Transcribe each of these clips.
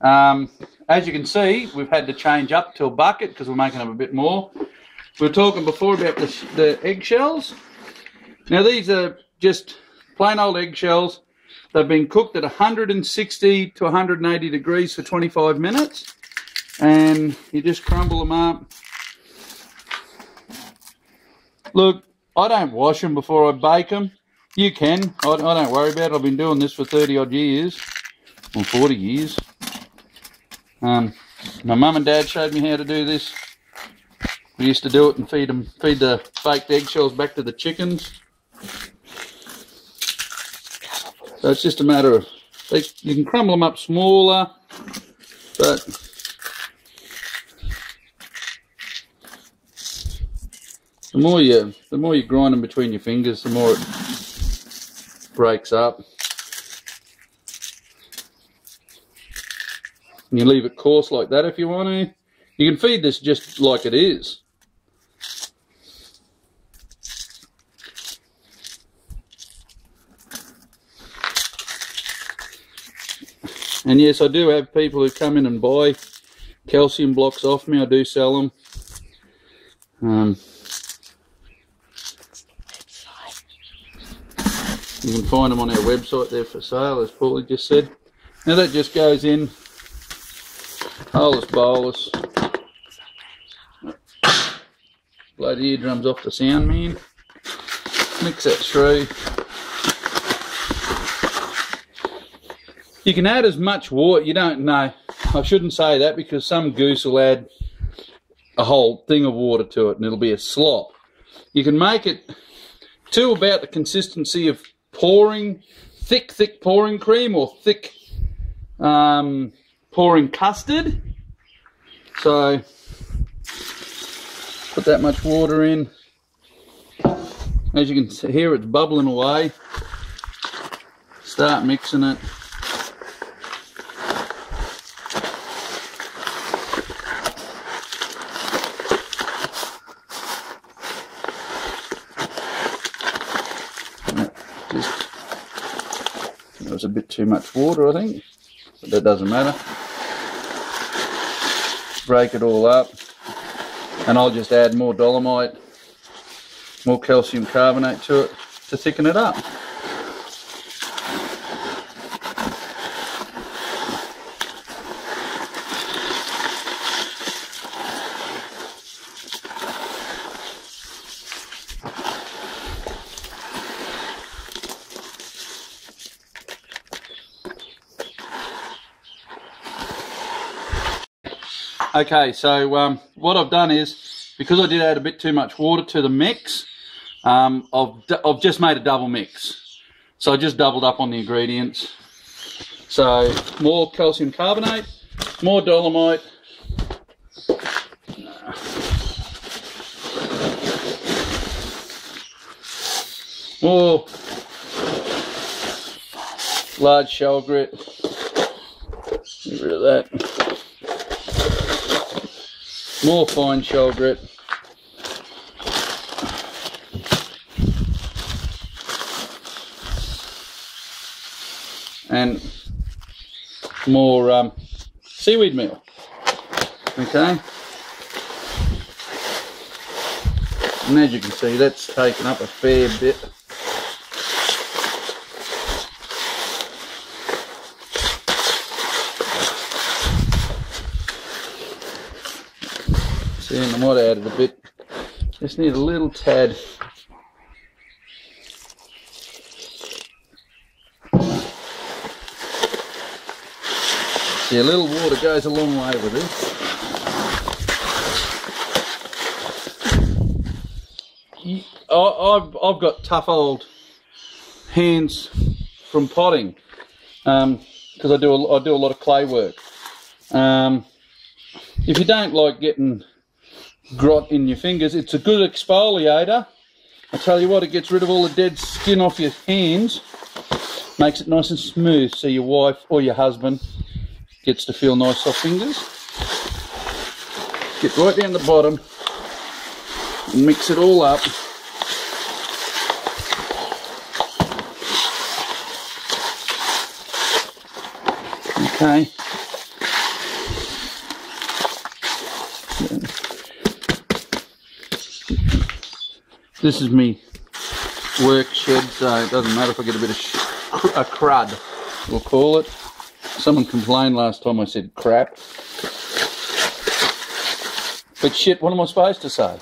As you can see, we've had to change up to a bucket because we're making them a bit more. We were talking before about the eggshells. Now these are just plain old eggshells. They've been cooked at 160 to 180 degrees for 25 minutes. And you just crumble them up. Look, I don't wash them before I bake them. You can. I don't worry about it. I've been doing this for 30 odd years. Or 40 years. My mum and dad showed me how to do this. We used to do it and feed the baked eggshells back to the chickens. So it's just a matter of, you can crumble them up smaller, but the more you grind them between your fingers, the more it breaks up. And you leave it coarse like that if you want to. You can feed this just like it is. And yes, I do have people who come in and buy calcium blocks off me. I do sell them. You can find them on our website there for sale, as Paulie just said. Now that just goes in, holus bolus. Blow the eardrums off the sound man. Mix that through. You can add as much water, you don't know. I shouldn't say that because some goose will add a whole thing of water to it and it'll be a slop. You can make it to about the consistency of pouring, thick pouring cream or thick pouring custard. So put that much water in. As you can hear, it's bubbling away. Start mixing it. That was a bit too much water, I think, but that doesn't matter. Break it all up, and I'll just add more dolomite, more calcium carbonate to it to thicken it up. Okay, so what I've done is, because I did add a bit too much water to the mix, I've just made a double mix. So I just doubled up on the ingredients. So more calcium carbonate, more dolomite, more large shell grit, get rid of that. More fine shell grit. And more seaweed meal. Okay. And as you can see, that's taken up a fair bit. And I might have added a bit, just need a little tad. See, a little water goes a long way with this. I've got tough old hands from potting because I do a lot of clay work. If you don't like getting grot in your fingers, it's a good exfoliator. I tell you what, it gets rid of all the dead skin off your hands, makes it nice and smooth, so your wife or your husband gets to feel nice soft fingers. Get right down the bottom and mix it all up. Okay, This is me work shed, so it doesn't matter if I get a bit of a crud, we'll call it. Someone complained last time I said crap. But shit, what am I supposed to say?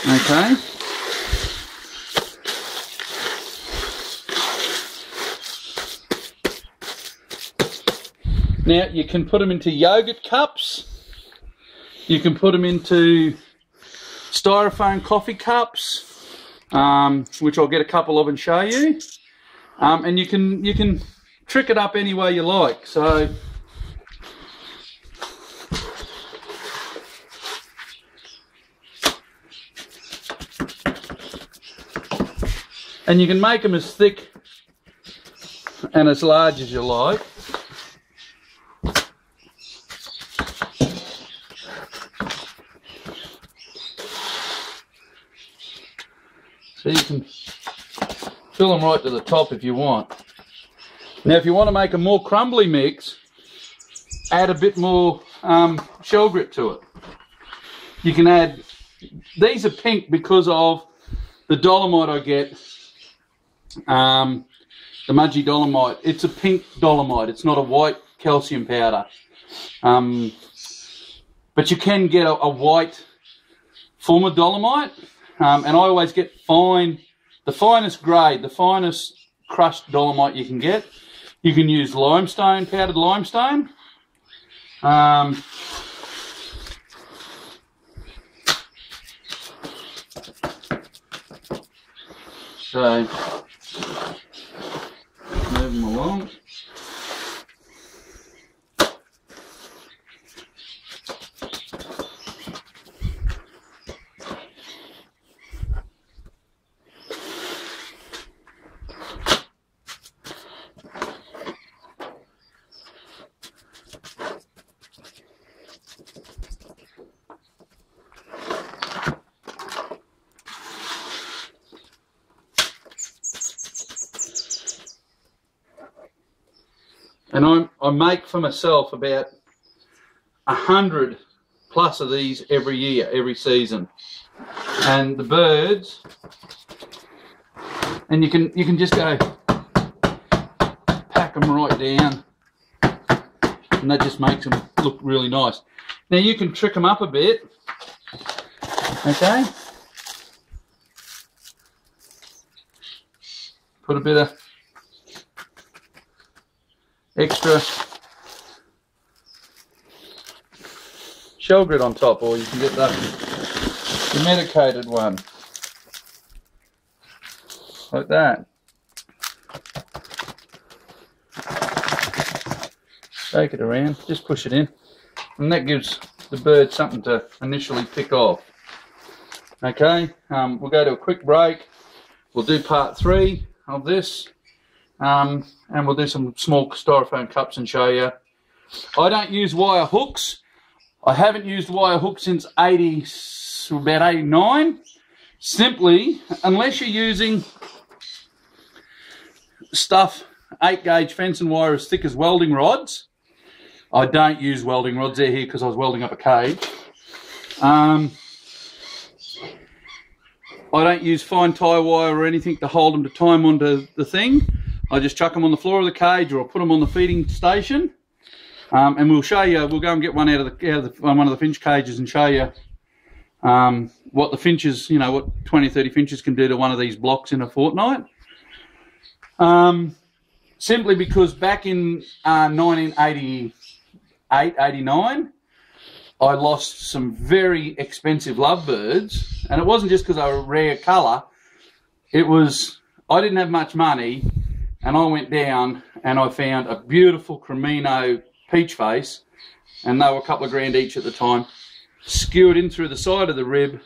Okay. Now you can put them into yogurt cups. You can put them into styrofoam coffee cups, which I'll get a couple of and show you. And you can trick it up any way you like. So and you can make them as thick and as large as you like. So you can fill them right to the top if you want. Now if you want to make a more crumbly mix, add a bit more shell grip to it. You can add, these are pink because of the dolomite I get, the Mudgee dolomite. It's a pink dolomite, it's not a white calcium powder. But you can get a white form of dolomite. And I always get the finest grade, the finest crushed dolomite you can get. You can use limestone, powdered limestone. So, move them along. And I make for myself about 100 plus of these every year, every season. And the birds, and you can just go pack them right down, and that just makes them look really nice. Now you can trick them up a bit, okay? Put a bit of extra shell grit on top, or you can get the medicated one, like that. Shake it around, just push it in, and that gives the bird something to initially pick off. Okay, we'll go to a quick break. We'll do part 3 of this. And we'll do some small styrofoam cups and show you. I don't use wire hooks. I haven't used wire hooks since about 89. Simply, unless you're using stuff, 8-gauge fence and wire as thick as welding rods. I don't use welding rods. They're here because I was welding up a cage. I don't use fine tie wire or anything to hold them to tie them onto the thing. I just chuck them on the floor of the cage, or I'll put them on the feeding station, and we'll show you. We'll go and get one out of one of the finch cages and show you what the finches, you know, what 20, 30 finches can do to one of these blocks in a fortnight. Simply because back in 1988, 89, I lost some very expensive lovebirds, and it wasn't just because they were a rare colour. It was, I didn't have much money. And I went down and I found a beautiful Cremino peach face, and they were a couple of grand each at the time. Skewered in through the side of the rib,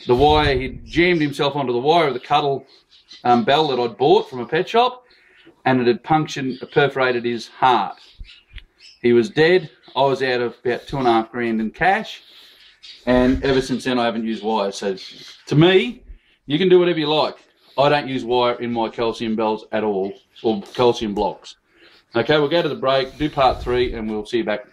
the wire, he'd jammed himself onto the wire of the cuttle bell that I'd bought from a pet shop, and it had perforated his heart. He was dead. I was out of about 2.5 grand in cash, and ever since then I haven't used wire. So to me, you can do whatever you like. I don't use wire in my calcium bells at all, or calcium blocks. Okay, we'll go to the break, do part 3, and we'll see you back.